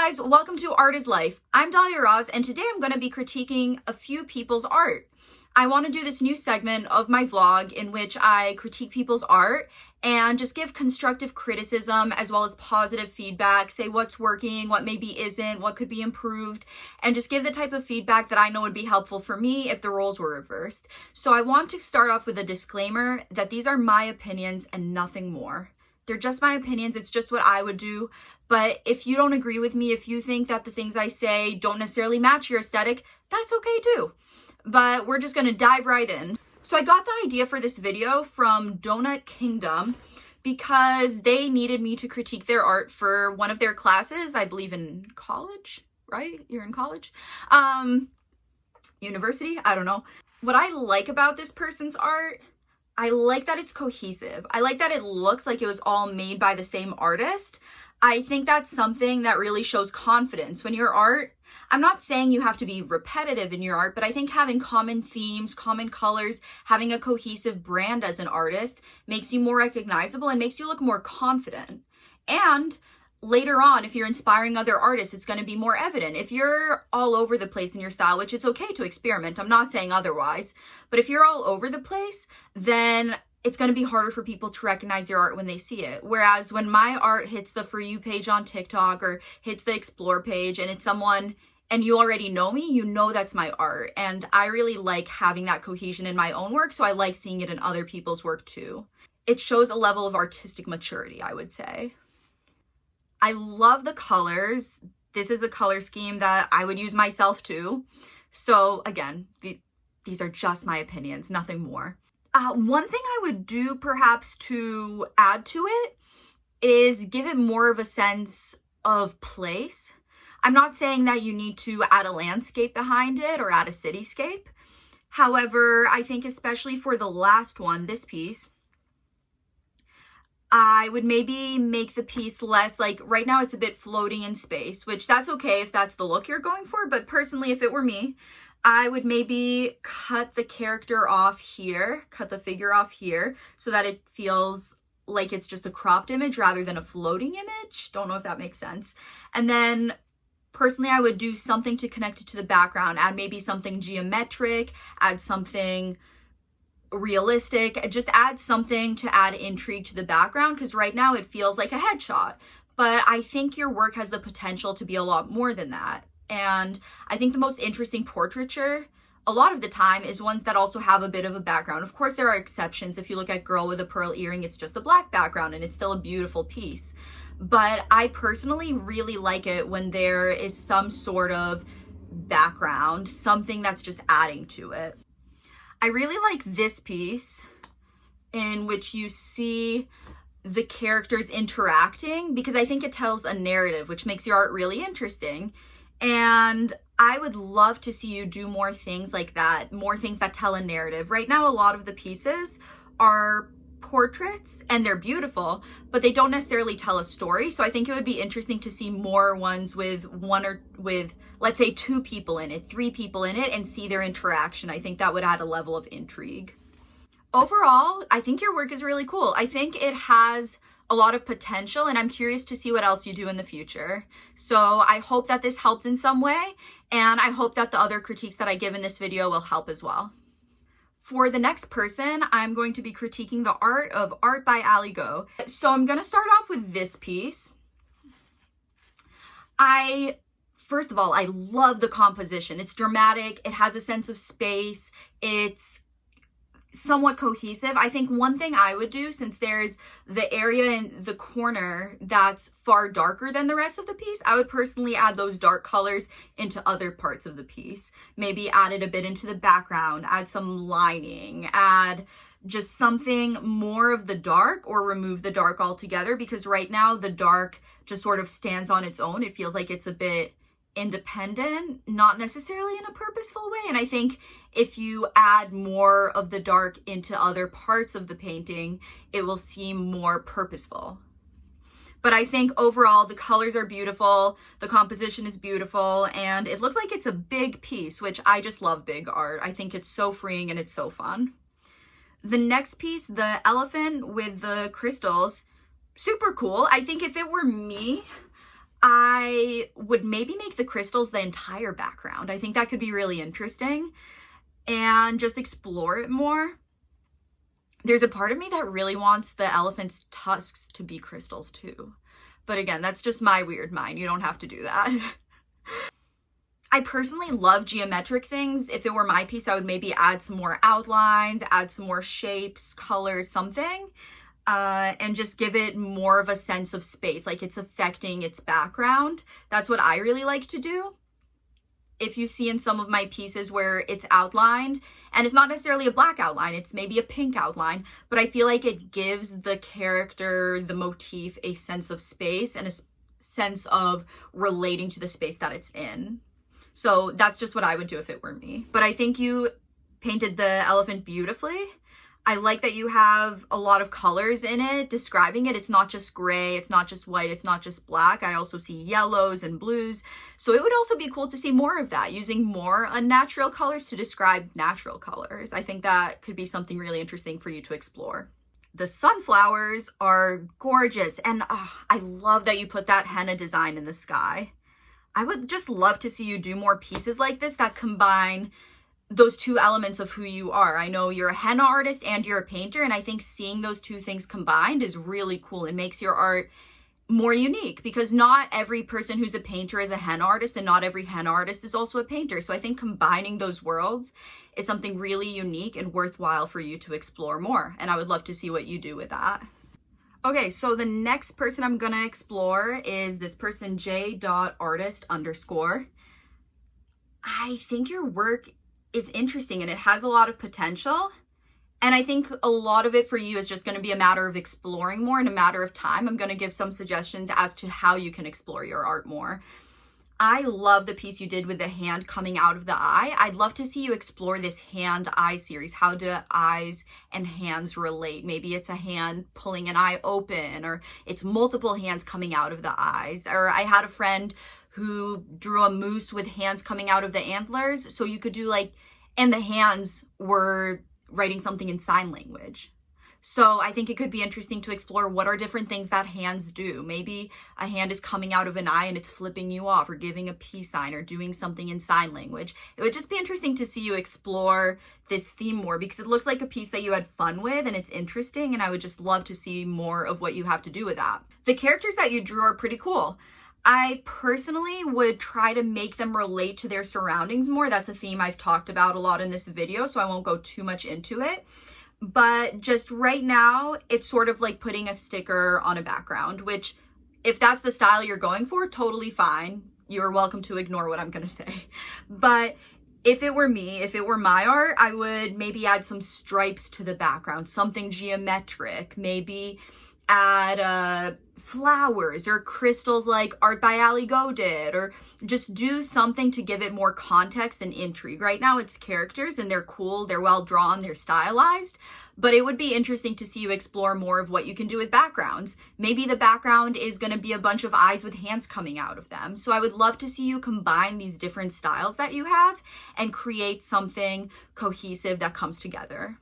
guys, welcome to Art is Life. I'm Dahlia Roz, and today I'm going to be critiquing a few people's art. I want to do this new segment of my vlog in which I critique people's art and just give constructive criticism as well as positive feedback, say what's working, what maybe isn't, what could be improved, and just give the type of feedback that I know would be helpful for me if the roles were reversed. So I want to start off with a disclaimer that these are my opinions and nothing more. They're just my opinions, it's just what I would do. But if you don't agree with me, if you think that the things I say don't necessarily match your aesthetic, that's okay too. But we're just gonna dive right in. So I got the idea for this video from Donut Kingdom because they needed me to critique their art for one of their classes, I believe in college, right? You're in college? University? I don't know. What I like about this person's art, I like that it's cohesive. I like that it looks like it was all made by the same artist. I think that's something that really shows confidence. When your art, I'm not saying you have to be repetitive in your art, but I think having common themes, common colors, having a cohesive brand as an artist makes you more recognizable and makes you look more confident. And later on, if you're inspiring other artists, it's going to be more evident. If you're all over the place in your style, which it's okay to experiment, I'm not saying otherwise, but if you're all over the place, then it's going to be harder for people to recognize your art when they see it. Whereas when my art hits the For You page on TikTok or hits the Explore page and it's someone and you already know me, you know that's my art. And I really like having that cohesion in my own work, so I like seeing it in other people's work too. It shows a level of artistic maturity, I would say. I love the colors. This is a color scheme that I would use myself too. So again, these are just my opinions, nothing more. One thing I would do perhaps to add to it is give it more of a sense of place. I'm not saying that you need to add a landscape behind it or add a cityscape. However, I think especially for the last one, this piece, I would maybe make the piece less, like right now it's a bit floating in space, which that's okay if that's the look you're going for. But personally, if it were me, I would maybe cut the character off here, cut the figure off here so that it feels like it's just a cropped image rather than a floating image. Don't know if that makes sense. And then personally, I would do something to connect it to the background, add maybe something geometric, add something realistic, just add something to add intrigue to the background, because right now it feels like a headshot. But I think your work has the potential to be a lot more than that. And I think the most interesting portraiture a lot of the time is ones that also have a bit of a background. Of course, there are exceptions. If you look at Girl with a Pearl Earring, it's just a black background and it's still a beautiful piece. But I personally really like it when there is some sort of background, something that's just adding to it. I really like this piece in which you see the characters interacting because I think it tells a narrative, which makes your art really interesting. And I would love to see you do more things like that, more things that tell a narrative. Right now, a lot of the pieces are portraits and they're beautiful, but they don't necessarily tell a story. So I think it would be interesting to see more ones with let's say 2 people in it, 3 people in it, and see their interaction. I think that would add a level of intrigue. Overall, I think your work is really cool. I think it has a lot of potential and I'm curious to see what else you do in the future. So I hope that this helped in some way, and I hope that the other critiques that I give in this video will help as well. For the next person, I'm going to be critiquing the art of Art by Aligo. So I'm going to start off with this piece. First of all, I love the composition. It's dramatic. It has a sense of space. It's somewhat cohesive. I think one thing I would do, since there's the area in the corner that's far darker than the rest of the piece, I would personally add those dark colors into other parts of the piece. Maybe add it a bit into the background, add some lining, add just something more of the dark, or remove the dark altogether, because right now the dark just sort of stands on its own. It feels like it's a bit independent, not necessarily in a purposeful way. And I think if you add more of the dark into other parts of the painting, it will seem more purposeful. But I think overall the colors are beautiful, the composition is beautiful, and it looks like it's a big piece, which I just love big art. I think it's so freeing and it's so fun. The next piece, the elephant with the crystals, super cool. I think if it were me, I I would maybe make the crystals the entire background. I think that could be really interesting and just explore it more. There's a part of me that really wants the elephant's tusks to be crystals too. But again, that's just my weird mind. You don't have to do that. I personally love geometric things. If it were my piece, I would maybe add some more outlines, add some more shapes, colors, something, and just give it more of a sense of space, like it's affecting its background. That's what I really like to do. If you see in some of my pieces where it's outlined, and it's not necessarily a black outline, it's maybe a pink outline, but I feel like it gives the character, the motif, a sense of space and a sense of relating to the space that it's in. So that's just what I would do if it were me. But I think you painted the elephant beautifully. I like that you have a lot of colors in it, describing it. It's not just gray, it's not just white, it's not just black. I also see yellows and blues. So it would also be cool to see more of that, using more unnatural colors to describe natural colors. I think that could be something really interesting for you to explore. The sunflowers are gorgeous. And I love that you put that henna design in the sky. I would just love to see you do more pieces like this that combine those two elements of who you are. I know you're a henna artist and you're a painter, and I think seeing those two things combined is really cool. It makes your art more unique, because not every person who's a painter is a henna artist, and not every henna artist is also a painter. So I think combining those worlds is something really unique and worthwhile for you to explore more. And I would love to see what you do with that. Okay, so the next person I'm gonna explore is this person, j.artist_. I think your work is interesting and it has a lot of potential. And I think a lot of it for you is just going to be a matter of exploring more in a matter of time. I'm going to give some suggestions as to how you can explore your art more. I love the piece you did with the hand coming out of the eye. I'd love to see you explore this hand-eye series. How do eyes and hands relate? Maybe it's a hand pulling an eye open, or it's multiple hands coming out of the eyes. Or I had a friend who drew a moose with hands coming out of the antlers. So you could do like, and the hands were writing something in sign language. So I think it could be interesting to explore what are different things that hands do. Maybe a hand is coming out of an eye and it's flipping you off, or giving a peace sign, or doing something in sign language. It would just be interesting to see you explore this theme more, because it looks like a piece that you had fun with and it's interesting, and I would just love to see more of what you have to do with that. The characters that you drew are pretty cool. I personally would try to make them relate to their surroundings more. That's a theme I've talked about a lot in this video, so I won't go too much into it. But just right now, it's sort of like putting a sticker on a background, which if that's the style you're going for, totally fine. You're welcome to ignore what I'm going to say. But if it were me, if it were my art, I would maybe add some stripes to the background, something geometric, maybe add flowers or crystals like Artbyaligo did, or just do something to give it more context and intrigue. Right now it's characters and they're cool, they're well drawn, they're stylized, but it would be interesting to see you explore more of what you can do with backgrounds. Maybe the background is going to be a bunch of eyes with hands coming out of them. So I would love to see you combine these different styles that you have and create something cohesive that comes together.